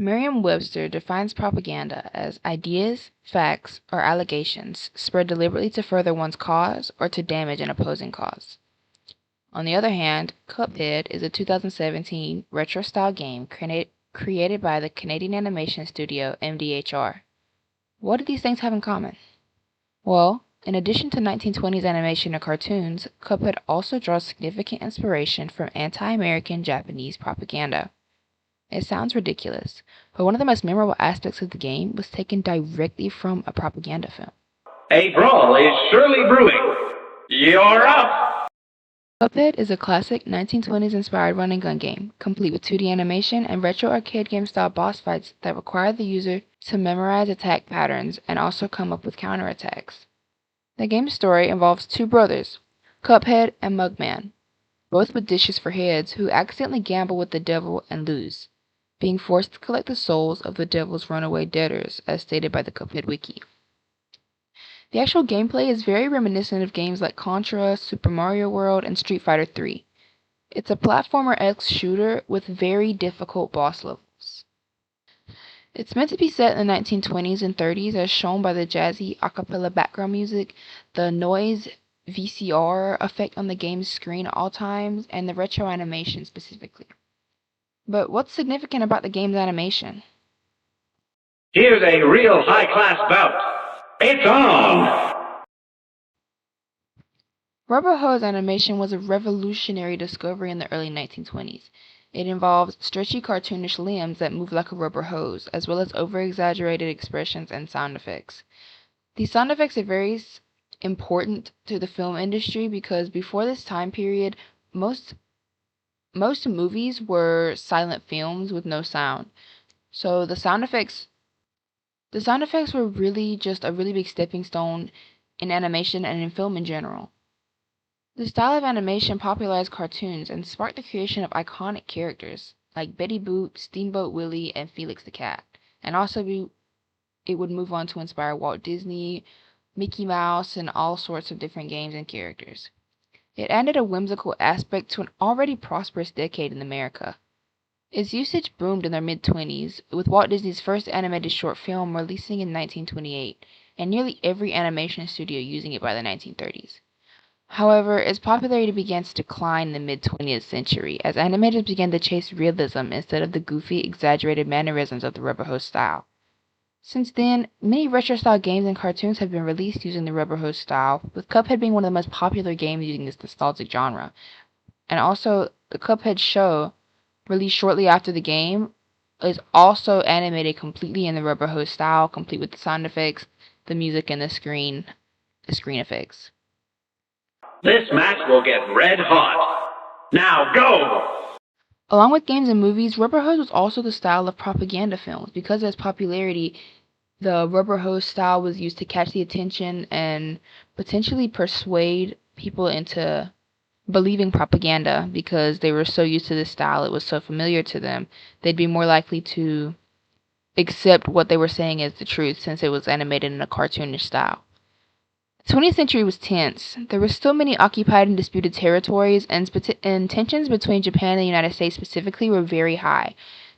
Merriam-Webster defines propaganda as ideas, facts, or allegations spread deliberately to further one's cause or to damage an opposing cause. On the other hand, Cuphead is a 2017 retro-style game created by the Canadian animation studio MDHR. What do these things have in common? Well, in addition to 1920s animation and cartoons, Cuphead also draws significant inspiration from anti-American Japanese propaganda. It sounds ridiculous, but one of the most memorable aspects of the game was taken directly from a propaganda film. A brawl is surely brewing. You're up! Cuphead is a classic 1920s-inspired run-and-gun game, complete with 2D animation and retro arcade game-style boss fights that require the user to memorize attack patterns and also come up with counterattacks. The game's story involves two brothers, Cuphead and Mugman, both with dishes for heads, who accidentally gamble with the devil and lose, being forced to collect the souls of the devil's runaway debtors, as stated by the Cuphead wiki. The actual gameplay is very reminiscent of games like Contra, Super Mario World, and Street Fighter III. It's a platformer X shooter with very difficult boss levels. It's meant to be set in the 1920s and 30s as shown by the jazzy a cappella background music, the noise VCR effect on the game's screen at all times, and the retro animation specifically. But what's significant about the game's animation? Here's a real high-class bout. It's on! Rubber hose animation was a revolutionary discovery in the early 1920s. It involves stretchy cartoonish limbs that move like a rubber hose, as well as over-exaggerated expressions and sound effects. These sound effects are very important to the film industry because before this time period, most movies were silent films with no sound. So the sound effects were really just a really big stepping stone in animation and in film in general. The style of animation popularized cartoons and sparked the creation of iconic characters like Betty Boop, Steamboat Willie, and Felix the Cat. And also it would move on to inspire Walt Disney, Mickey Mouse, and all sorts of different games and characters. It added a whimsical aspect to an already prosperous decade in America. Its usage boomed in their mid-20s, with Walt Disney's first animated short film releasing in 1928, and nearly every animation studio using it by the 1930s. However, its popularity began to decline in the mid-20th century, as animators began to chase realism instead of the goofy, exaggerated mannerisms of the rubber hose style. Since then, many retro-style games and cartoons have been released using the rubber hose style, with Cuphead being one of the most popular games using this nostalgic genre. And also, the Cuphead show, released shortly after the game, is also animated completely in the rubber hose style, complete with the sound effects, the music, and the screen effects. This match will get red hot. Now go! Along with games and movies, rubber hose was also the style of propaganda films. Because of its popularity, the rubber hose style was used to catch the attention and potentially persuade people into believing propaganda because they were so used to this style, it was so familiar to them, they'd be more likely to accept what they were saying as the truth since it was animated in a cartoonish style. The 20th century was tense. There were still many occupied and disputed territories, and tensions between Japan and the United States specifically were very high.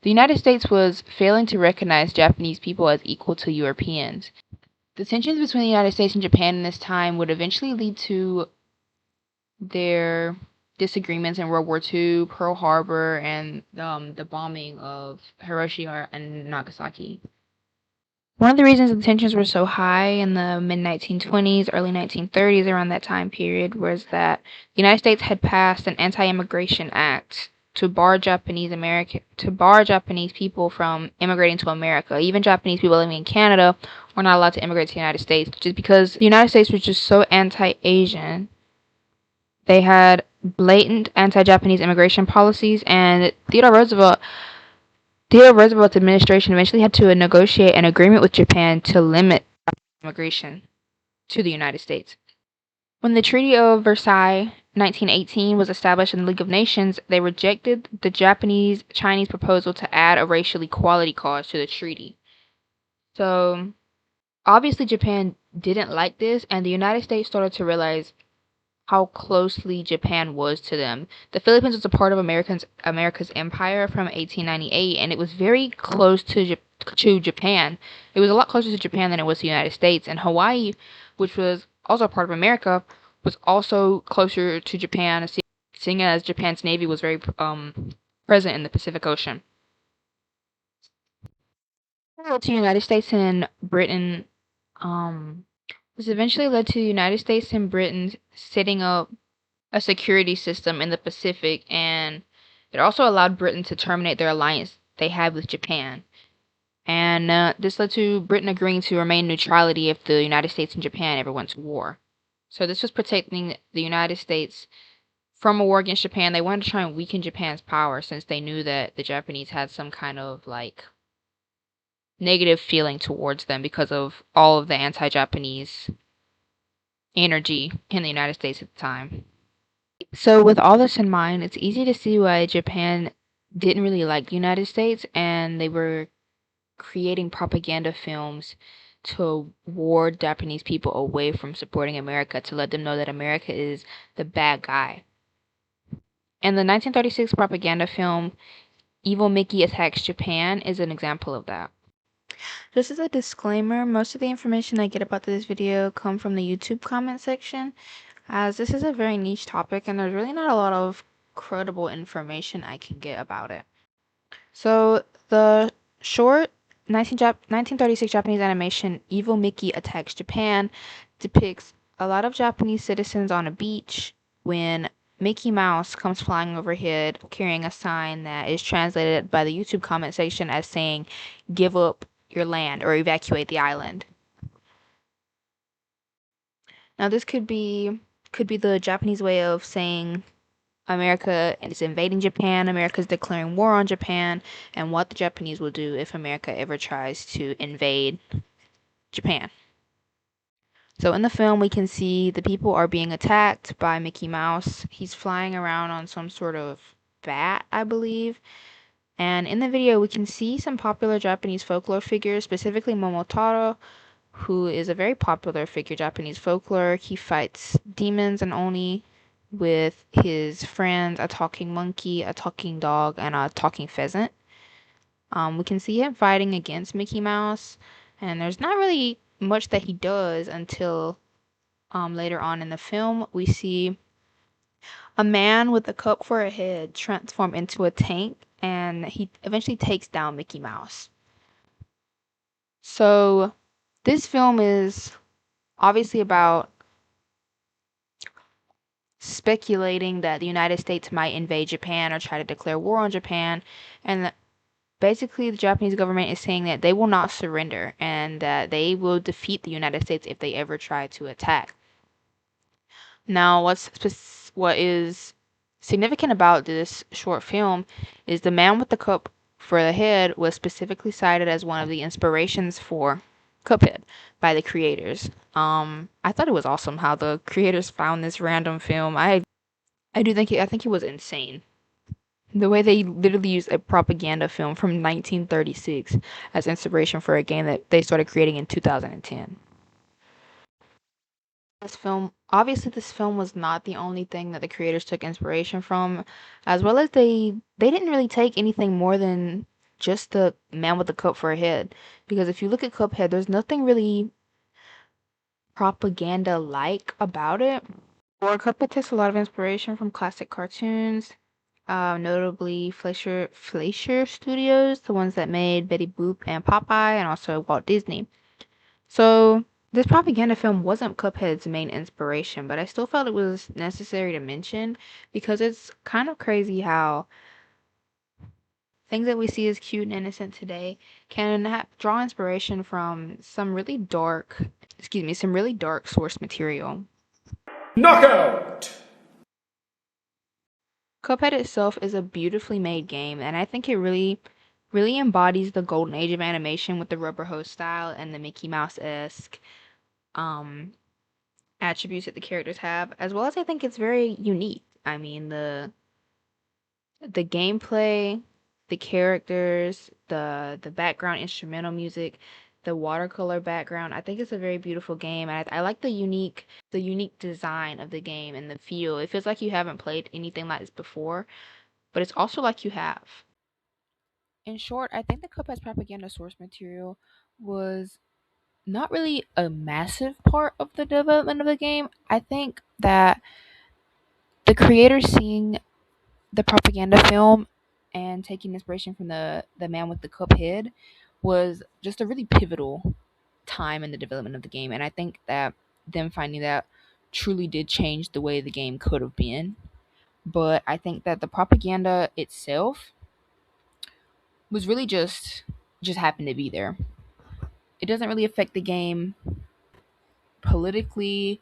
The United States was failing to recognize Japanese people as equal to Europeans. The tensions between the United States and Japan in this time would eventually lead to their disagreements in World War II, Pearl Harbor, and the bombing of Hiroshima and Nagasaki. One of the reasons the tensions were so high in the mid-1920s, early 1930s, around that time period, was that the United States had passed an anti-immigration act to bar Japanese people from immigrating to America. Even Japanese people living in Canada were not allowed to immigrate to the United States, just because the United States was just so anti-Asian. They had blatant anti-Japanese immigration policies, and Theodore Roosevelt's administration eventually had to negotiate an agreement with Japan to limit immigration to the United States. When the Treaty of Versailles, 1918, was established in the League of Nations, they rejected the Japanese-Chinese proposal to add a racial equality clause to the treaty. So, obviously Japan didn't like this, and the United States started to realize how closely Japan was to them. The Philippines was a part of America's empire from 1898, and it was very close to Japan. It was a lot closer to Japan than it was to the United States. And Hawaii, which was also a part of America, was also closer to Japan, seeing as Japan's navy was very present in the Pacific Ocean. To the United States and Britain, this eventually led to the United States and Britain setting up a security system in the Pacific, and it also allowed Britain to terminate their alliance they had with Japan. And this led to Britain agreeing to remain neutrality if the United States and Japan ever went to war. So this was protecting the United States from a war against Japan. They wanted to try and weaken Japan's power since they knew that the Japanese had some kind of like negative feeling towards them because of all of the anti-Japanese energy in the United States at the time. So with all this in mind, it's easy to see why Japan didn't really like the United States, and they were creating propaganda films to ward Japanese people away from supporting America, to let them know that America is the bad guy. And the 1936 propaganda film Evil Mickey Attacks Japan is an example of that. Just as a disclaimer, most of the information I get about this video come from the YouTube comment section, as this is a very niche topic and there's really not a lot of credible information I can get about it. So the short 1936 Japanese animation Evil Mickey Attacks Japan depicts a lot of Japanese citizens on a beach when Mickey Mouse comes flying overhead carrying a sign that is translated by the YouTube comment section as saying, "Give up your land or evacuate the island." Now this could be the Japanese way of saying America is invading Japan, America's declaring war on Japan, and what the Japanese will do if America ever tries to invade Japan. So in the film, we can see the people are being attacked by Mickey Mouse. He's flying around on some sort of bat, I believe. And in the video, we can see some popular Japanese folklore figures, specifically Momotaro, who is a very popular figure in Japanese folklore. He fights demons and oni with his friends, a talking monkey, a talking dog, and a talking pheasant. We can see him fighting against Mickey Mouse, and there's not really much that he does until later on in the film. We see a man with a cup for a head transform into a tank, and he eventually takes down Mickey Mouse. So this film is obviously about speculating that the United States might invade Japan or try to declare war on Japan, and basically the Japanese government is saying that they will not surrender and that they will defeat the United States if they ever try to attack. Now, what is significant about this short film is the man with the cup for the head was specifically cited as one of the inspirations for Cuphead by the creators. I thought it was awesome how the creators found this random film. I think it was insane. The way they literally used a propaganda film from 1936 as inspiration for a game that they started creating in 2010. This film was not the only thing that the creators took inspiration from, as well as they didn't really take anything more than just the man with the cup for a head. Because if you look at Cuphead, there's nothing really propaganda-like about it. Or Cuphead takes a lot of inspiration from classic cartoons, notably Fleischer Studios, the ones that made Betty Boop and Popeye, and also Walt Disney. So this propaganda film wasn't Cuphead's main inspiration, but I still felt it was necessary to mention because it's kind of crazy how things that we see as cute and innocent today can draw inspiration from some really dark, source material. Knockout! Cuphead itself is a beautifully made game, and I think it really embodies the golden age of animation with the rubber hose style and the Mickey Mouse-esque um attributes that the characters have, as well as I think it's very unique. I mean, the gameplay, the characters, the background instrumental music, the watercolor background. I think it's a very beautiful game, and I like the unique design of the game and the feel. It feels like you haven't played anything like this before, but it's also like you have. In short, I think the Cuphead's propaganda source material was not really a massive part of the development of the game. I think that the creators seeing the propaganda film and taking inspiration from the man with the cup head was just a really pivotal time in the development of the game, and I think that them finding that truly did change the way the game could have been. But I think that the propaganda itself was really just happened to be there. It doesn't really affect the game politically,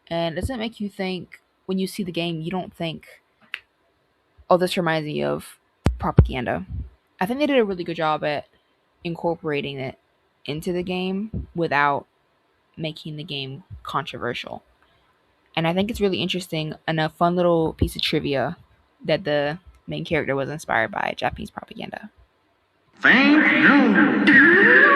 and it doesn't make you think when you see the game. You don't think, "Oh, this reminds me of propaganda." I think they did a really good job at incorporating it into the game without making the game controversial. And I think it's really interesting and a fun little piece of trivia that the main character was inspired by Japanese propaganda. Thank you.